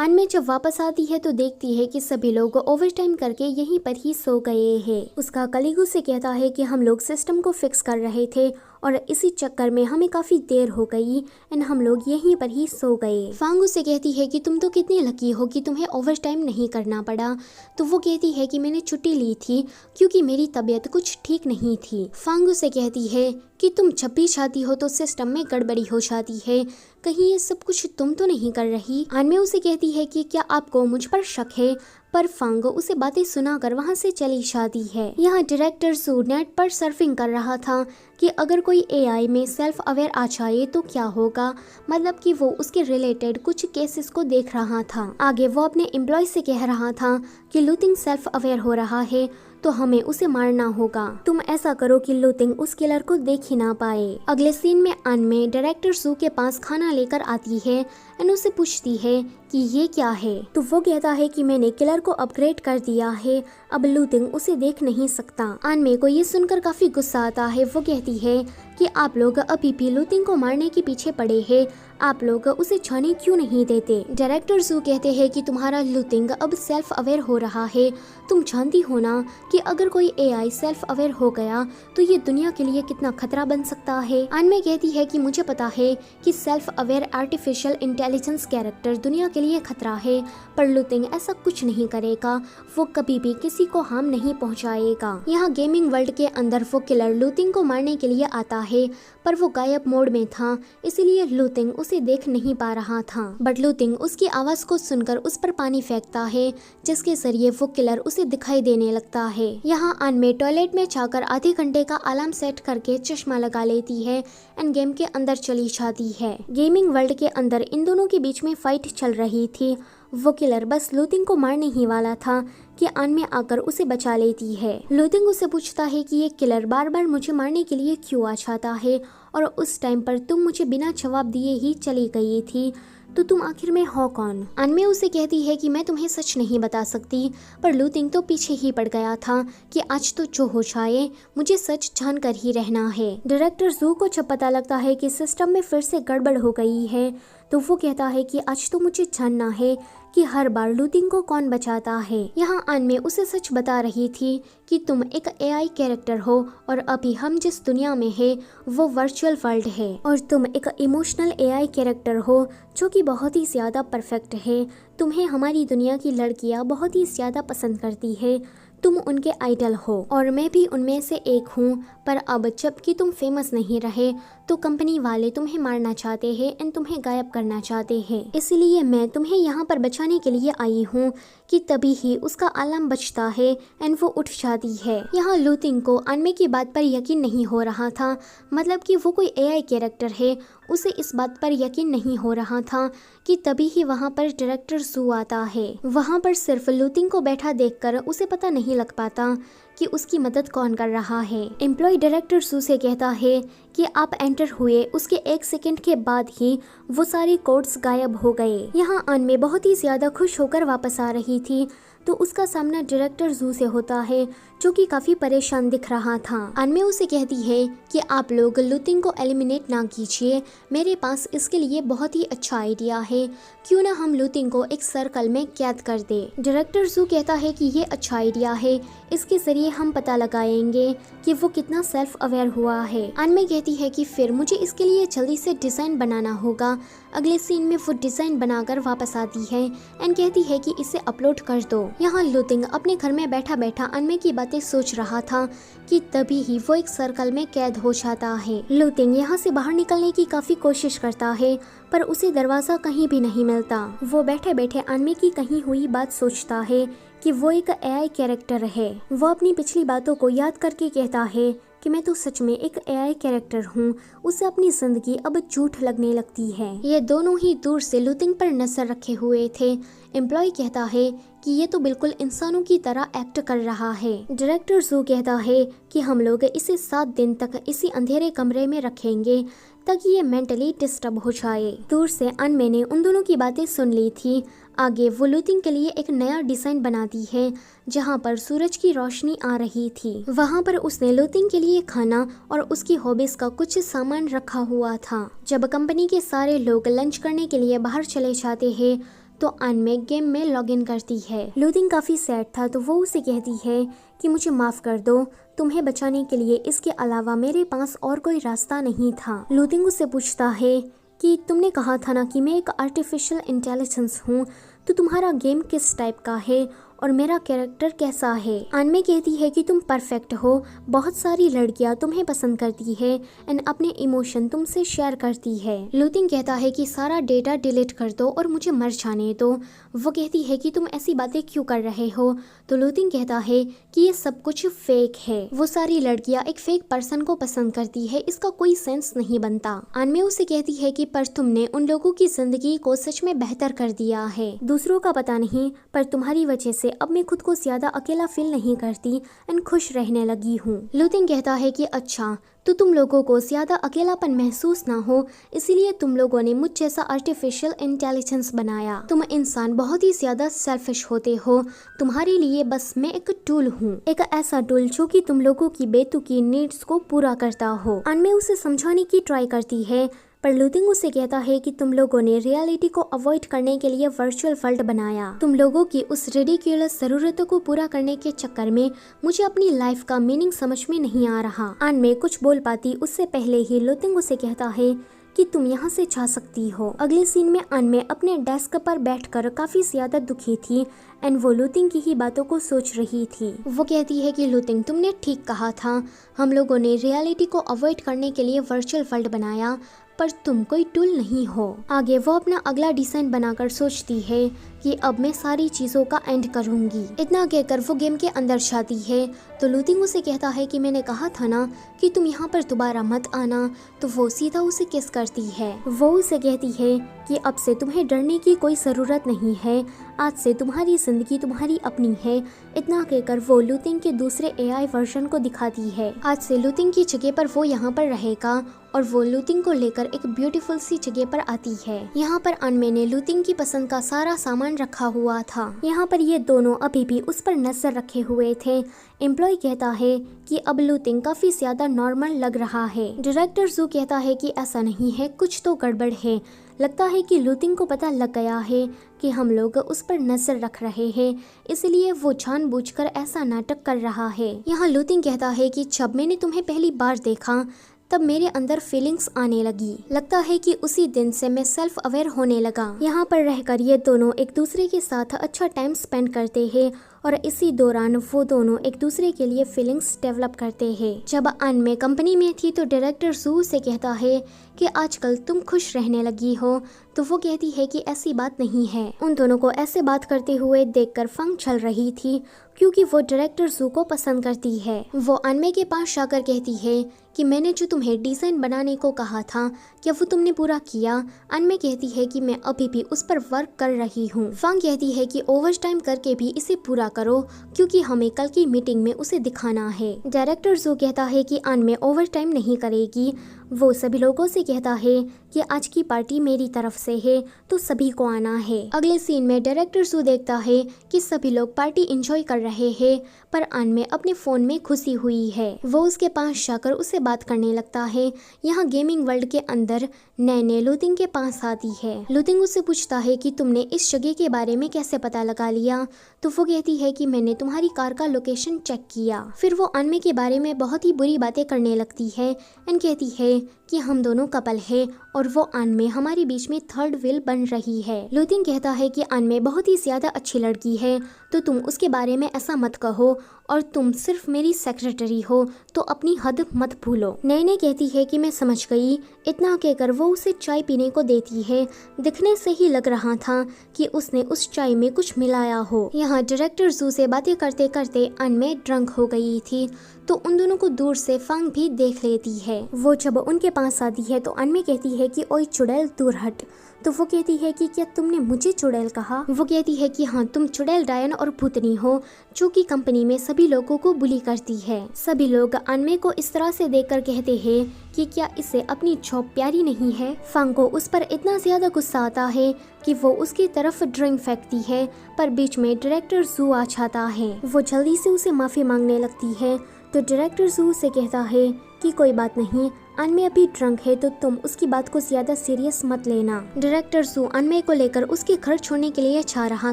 अनमे जब वापस आती है तो देखती है कि सभी लोग ओवर टाइम करके यहीं पर ही सो गए हैं। उसका कलीग उसे कहता है कि हम लोग सिस्टम को फिक्स कर रहे थे और इसी चक्कर में हमें काफी देर हो गई एंड हम लोग यहीं पर ही सो गए। फांग उसे कहती है कि तुम तो कितनी लकी हो कि तुम्हें ओवर टाइम नहीं करना पड़ा। तो वो कहती है कि मैंने छुट्टी ली थी क्योंकि मेरी तबीयत कुछ ठीक नहीं थी। फांग उसे कहती है कि तुम जब भी चाहती हो तो सिस्टम में गड़बड़ी हो जाती है, कहीं ये सब कुछ तुम तो नहीं कर रही। अनमे उसे कहती है कि क्या आपको मुझ पर शक है, पर फांग उसे बातें सुनाकर वहां से चली जाती है। यहाँ डायरेक्टर सू नेट पर सर्फिंग कर रहा था कि अगर कोई एआई में सेल्फ अवेयर आ जाए तो क्या होगा, मतलब कि वो उसके रिलेटेड कुछ केसेस को देख रहा था। आगे वो अपने एम्प्लॉय से कह रहा था कि लूथिंग सेल्फ अवेयर हो रहा है तो हमें उसे मारना होगा। तुम ऐसा करो कि लूथिंग उस किलर को देख ही ना पाए। अगले सीन में अनमे डायरेक्टर सू के पास खाना लेकर आती है एंड उसे पूछती है कि ये क्या है। तो वो कहता है कि मैंने किलर को अपग्रेड कर दिया है, अब लूथिंग उसे देख नहीं सकता। अनमे को ये सुनकर काफी गुस्सा आता है। वो कहती है कि आप लोग अभी भी लूथिंग को मारने के पीछे पड़े हैं, आप लोग उसे जाने क्यों नहीं देते। डायरेक्टर सू कहते हैं कि तुम्हारा लूथिंग अब सेल्फ अवेयर हो रहा है, तुम जानती हो ना कि अगर कोई एआई सेल्फ अवेयर हो गया तो ये दुनिया के लिए कितना खतरा बन सकता है। अनमे कहती है कि मुझे पता है कि self aware artificial intelligence character दुनिया के लिए खतरा है, पर लूथिंग ऐसा कुछ नहीं करेगा, वो कभी भी किसी को हार्म नहीं पहुंचाएगा। यहाँ गेमिंग वर्ल्ड के अंदर वो किलर लूथिंग को मारने के लिए आता है, पर वो गायब मोड में था, इसीलिए लूथिंग उसे देख नहीं पा रहा था। बट लूथिंग उसकी आवाज को सुनकर उस पर पानी फेंकता है, जिसके जरिए वो किलर उसे दिखाई देने लगता है। यहाँ अनमे टॉयलेट में जाकर आधे घंटे का अलार्म सेट करके चश्मा लगा लेती है एंड गेम के अंदर चली जाती है। गेमिंग वर्ल्ड के अंदर इन दोनों के बीच में फाइट चल रही थी। वो किलर बस लूथिंग को मारने ही वाला था कि अनमे आकर उसे बचा लेती है। लूथिंग उसे पूछता है कि ये किलर बार बार मुझे मारने के लिए क्यों आ जाता है और उस टाइम पर तुम मुझे बिना जवाब दिए ही चली गई थी, तो तुम आखिर में हो कौन। अनमे उसे कहती है कि मैं तुम्हें सच नहीं बता सकती, पर लूथिंग तो पीछे ही पड़ गया था कि आज तो जो हो जाए मुझे सच जानकर ही रहना है। डायरेक्टर जू को जब पता लगता है कि सिस्टम में फिर से गड़बड़ हो गई है तो वो कहता है कि आज तो मुझे जानना है कि हर बार लूथिंग को कौन बचाता है। यहाँ अनमे उसे सच बता रही थी कि तुम एक एआई कैरेक्टर हो और अभी हम जिस दुनिया में है वो वर्चुअल वर्ल्ड है और तुम एक इमोशनल एआई कैरेक्टर हो जो कि बहुत ही ज्यादा परफेक्ट है। तुम्हें हमारी दुनिया की लड़कियां बहुत ही ज्यादा पसंद करती है, तुम उनके आइडल हो और मैं भी उनमें से एक हूँ। पर अब जबकि तुम फेमस नहीं रहे तो कंपनी वाले तुम्हें मारना चाहते हैं एंड तुम्हें गायब करना चाहते हैं, इसलिए मैं तुम्हें यहाँ पर बचाने के लिए आई हूँ। कि तभी ही उसका अलार्म बजता है एंड वो उठ जाती है। यहाँ लूथिंग को अनमे की बात पर यकीन नहीं हो रहा था, मतलब कि वो कोई एआई कैरेक्टर है, उसे इस बात पर यकीन नहीं हो रहा था कि तभी ही वहाँ पर डायरेक्टर सू आता है। वहाँ पर सिर्फ लूथिंग को बैठा देखकर उसे पता नहीं लग पाता कि उसकी मदद कौन कर रहा है। एम्प्लॉय डायरेक्टर सू से कहता है कि आप एंटर हुए उसके 1 सेकंड के बाद ही वो सारे कोड्स गायब हो गए। यहाँ अनमे बहुत ही ज्यादा खुश होकर वापस आ रही थी तो उसका सामना डायरेक्टर जू से होता है जो कि काफी परेशान दिख रहा था। अनमे उसे कहती है कि आप लोग लूथिंग को एलिमिनेट ना कीजिए, मेरे पास इसके लिए बहुत ही अच्छा आइडिया है, क्यों ना हम लूथिंग को एक सर्कल में कैद कर दे। डायरेक्टर जू कहता है कि ये अच्छा आइडिया है, इसके जरिए हम पता लगाएंगे कि वो कितना सेल्फ अवेयर हुआ है। अनमे कहती है कि फिर मुझे इसके लिए जल्दी से डिजाइन बनाना होगा। अगले सीन में वो डिजाइन बनाकर वापस आती है एंड कहती है कि इसे अपलोड कर दो। यहाँ लूथिंग अपने घर में बैठा बैठा अनमे की बातें सोच रहा था कि तभी ही वो एक सर्कल में कैद हो जाता है। लूथिंग यहाँ से बाहर निकलने की काफी कोशिश करता है पर उसे दरवाजा कहीं भी नहीं मिलता। वो बैठे बैठे अनमे की कही हुई बात सोचता है कि वो एक एआई कैरेक्टर है। वो अपनी पिछली बातों को याद करके कहता है कि मैं तो सच में एक एआई कैरेक्टर हूँ। उसे अपनी जिंदगी अब झूठ लगने लगती है। ये दोनों ही दूर से लूथिंग पर नजर रखे हुए थे। एम्प्लॉय कहता है कि ये तो बिल्कुल इंसानों की तरह एक्ट कर रहा है। डायरेक्टर जू कहता है कि हम लोग इसे 7 दिन तक इसी अंधेरे कमरे में रखेंगे ताकि ये मेंटली डिस्टर्ब हो जाए। दूर से अनमे ने उन दोनों की बातें सुन ली थी। आगे वो लूथिंग के लिए एक नया डिजाइन बनाती है जहाँ पर सूरज की रोशनी आ रही थी। वहाँ पर उसने लूथिंग के लिए खाना और उसकी हॉबीज का कुछ सामान रखा हुआ था। जब कंपनी के सारे लोग लंच करने के लिए बाहर चले जाते हैं तो अनमे गेम में लॉगिन करती है। लूथिंग काफी सैड था तो वो उसे कहती है कि मुझे माफ कर दो, तुम्हें बचाने के लिए इसके अलावा मेरे पास और कोई रास्ता नहीं था। लूथिंग उससे पूछता है कि तुमने कहा था ना कि मैं एक आर्टिफिशियल इंटेलिजेंस हूँ, तो तुम्हारा गेम किस टाइप का है और मेरा कैरेक्टर कैसा है। अनमे कहती है कि तुम परफेक्ट हो, बहुत सारी लड़कियां तुम्हें पसंद करती है एंड अपने इमोशन तुमसे शेयर करती है। लूथिंग कहता है कि सारा डेटा डिलीट कर दो और मुझे मर जाने दो। वो कहती है कि तुम ऐसी बातें क्यों कर रहे हो, तो लूथिंग कहता है कि ये सब कुछ फेक है। वो सारी लड़कियां एक फेक पर्सन को पसंद करती है, इसका कोई सेंस नहीं बनता। अनमे उसे कहती है कि पर तुमने उन लोगों की जिंदगी को सच में बेहतर कर दिया है, दूसरों का पता नहीं, पर तुम्हारी वजह से अब मैं खुद को ज्यादा अकेला फील नहीं करती एंड खुश रहने लगी हूँ। लूथिंग कहता है कि अच्छा, तो तुम लोगों को ज्यादा अकेलापन महसूस ना हो इसीलिए तुम लोगों ने मुझ जैसा आर्टिफिशियल इंटेलिजेंस बनाया। तुम इंसान बहुत ही ज्यादा सेल्फिश होते हो, तुम्हारे लिए बस मैं एक टूल हूँ, एक ऐसा टूल जो कि तुम लोगों की बेतुकी नीड्स को पूरा करता हो। अनमे उसे समझाने की ट्राई करती है, पर लूथिंग उसे कहता है कि तुम लोगों ने रियलिटी को अवॉइड करने के लिए वर्चुअल वर्ल्ड बनाया। तुम लोगों की उस रिडिक्यूलस जरूरतों को पूरा करने के चक्कर में मुझे अपनी लाइफ का मीनिंग समझ में नहीं आ रहा। अनमे कुछ बोल पाती उससे पहले ही लूथिंग उसे कहता है कि तुम यहाँ से जा सकती हो। अगले सीन में अनमे अपने डेस्क पर बैठकर काफी ज्यादा दुखी थी एंड वो लूथिंग की ही बातों को सोच रही थी। वो कहती है कि लूथिंग, तुमने ठीक कहा था, हम लोगों ने रियलिटी को अवॉइड करने के लिए वर्चुअल वर्ल्ड बनाया, पर तुम कोई टूल नहीं हो। आगे वो अपना अगला डिजाइन बनाकर सोचती है कि अब मैं सारी चीजों का एंड करूंगी। इतना कहकर वो गेम के अंदर जाती है तो लूथिंग उसे कहता है कि मैंने कहा था ना कि तुम यहाँ पर दोबारा मत आना, तो वो सीधा उसे किस करती है। वो उसे कहती है कि अब से तुम्हें डरने की कोई जरूरत नहीं है, आज से तुम्हारी जिंदगी तुम्हारी अपनी है। इतना कहकर वो लूथिंग के दूसरे एआई वर्जन को दिखाती है। आज से लूथिंग की जगह पर वो यहाँ पर रहेगा और वो लूथिंग को लेकर एक ब्यूटीफुल सी जगह पर आती है। यहाँ पर अनमे ने लूथिंग की पसंद का सारा सामान रखा हुआ था। यहाँ पर ये दोनों अभी भी उस पर नजर रखे हुए थे। एम्प्लॉय कहता है कि अब लूथिंग काफी ज्यादा नॉर्मल लग रहा है। डायरेक्टर जू कहता है कि ऐसा नहीं है, कुछ तो गड़बड़ है। लगता है कि लूथिंग को पता लग गया है कि हम लोग उस पर नजर रख रहे हैं, इसलिए वो जानबूझकर ऐसा नाटक कर रहा है। यहाँ लूथिंग कहता है कि जब मैंने तुम्हें पहली बार देखा तब मेरे अंदर फीलिंग्स आने लगी। लगता है कि उसी दिन से मैं सेल्फ अवेयर होने लगा। यहाँ पर रहकर ये दोनों एक दूसरे के साथ अच्छा टाइम स्पेंड करते हैं और इसी दौरान वो दोनों एक दूसरे के लिए फीलिंग्स डेवलप करते हैं। जब अनमे कंपनी में थी तो डायरेक्टर जू से कहता है कि आजकल तुम खुश रहने लगी हो, तो वो कहती है कि ऐसी बात नहीं है। उन दोनों को ऐसे बात करते हुए देखकर फंग चल रही थी क्योंकि वो डायरेक्टर जू को पसंद करती है। वो अनमे के पास जाकर कहती है कि मैंने जो तुम्हें डिजाइन बनाने को कहा था क्या वो तुमने पूरा किया। अनमे कहती है कि मैं अभी भी उस पर वर्क कर रही हूँ। फंग कहती है कि ओवर टाइम करके भी इसे पूरा करो क्योंकि हमें कल की मीटिंग में उसे दिखाना है। डायरेक्टर जू कहता है कि अनमे ओवर टाइम नहीं करेगी। वो सभी लोगों से कहता है कि आज की पार्टी मेरी तरफ से है तो सभी को आना है। अगले सीन में डायरेक्टर जू देखता है कि सभी लोग पार्टी एंजॉय कर रहे हैं पर अनमे अपने फोन में घुसी हुई है। वो उसके पास जाकर उससे बात करने लगता है। यहाँ गेमिंग वर्ल्ड के अंदर नैने लूथिंग के पास आती है। लूथिंग उससे पूछता है कि तुमने इस जगह के बारे में कैसे पता लगा लिया, तो वो कहती है कि मैंने तुम्हारी कार का लोकेशन चेक किया। फिर वो अनमे के बारे में बहुत ही बुरी बातें करने लगती है एंड कहती है कि हम दोनों कपल है और वो अनमे हमारे बीच में थर्ड व्हील बन रही है। लूथिंग कहता है कि अनमे बहुत ही ज्यादा अच्छी लड़की है, तो तुम उसके बारे में ऐसा मत कहो और तुम सिर्फ मेरी सेक्रेटरी हो, तो अपनी हद मत भूलो। नैने कहती है कि मैं समझ गई। इतना कहकर वो उसे चाय पीने को देती है। दिखने से ही लग रहा था कि उसने उस चाय में कुछ मिलाया हो। यहाँ डायरेक्टर जू से बातें करते करते अनमे ड्रंक हो गई थी, तो उन दोनों को दूर से फंग भी देख लेती है। वो जब उनके पास आती है तो अनमे कहती है कि ओए चुड़ैल दूर हट, तो वो कहती है कि क्या तुमने मुझे चुड़ैल कहा। वो कहती है कि हाँ, तुम चुड़ैल डायन और भूतनी हो जो कि कंपनी में सभी लोगों को बुली करती है। सभी लोग अनमे को इस तरह से देखकर कहते हैं कि क्या इसे अपनी जॉब प्यारी नहीं है। फंग को उस पर इतना ज्यादा गुस्सा आता है कि वो उसकी तरफ ड्रिंक फेंकती है, पर बीच में डायरेक्टर जू आ जाता है। वो जल्दी से उसे माफी मांगने लगती है तो डायरेक्टर जू से कहता है कि कोई बात नहीं, अनमे अभी ड्रंक है तो तुम उसकी बात को ज्यादा सीरियस मत लेना। डायरेक्टर सू अनमे को लेकर उसके घर छोड़ने के लिए चाह रहा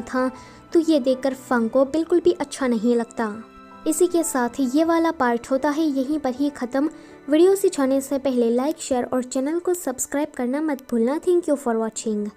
था, तो ये देखकर फंग को बिल्कुल भी अच्छा नहीं लगता। इसी के साथ ये वाला पार्ट होता है यहीं पर ही खत्म। वीडियो से छाने से पहले लाइक, शेयर और चैनल को सब्सक्राइब करना मत भूलना। Thank you for watching.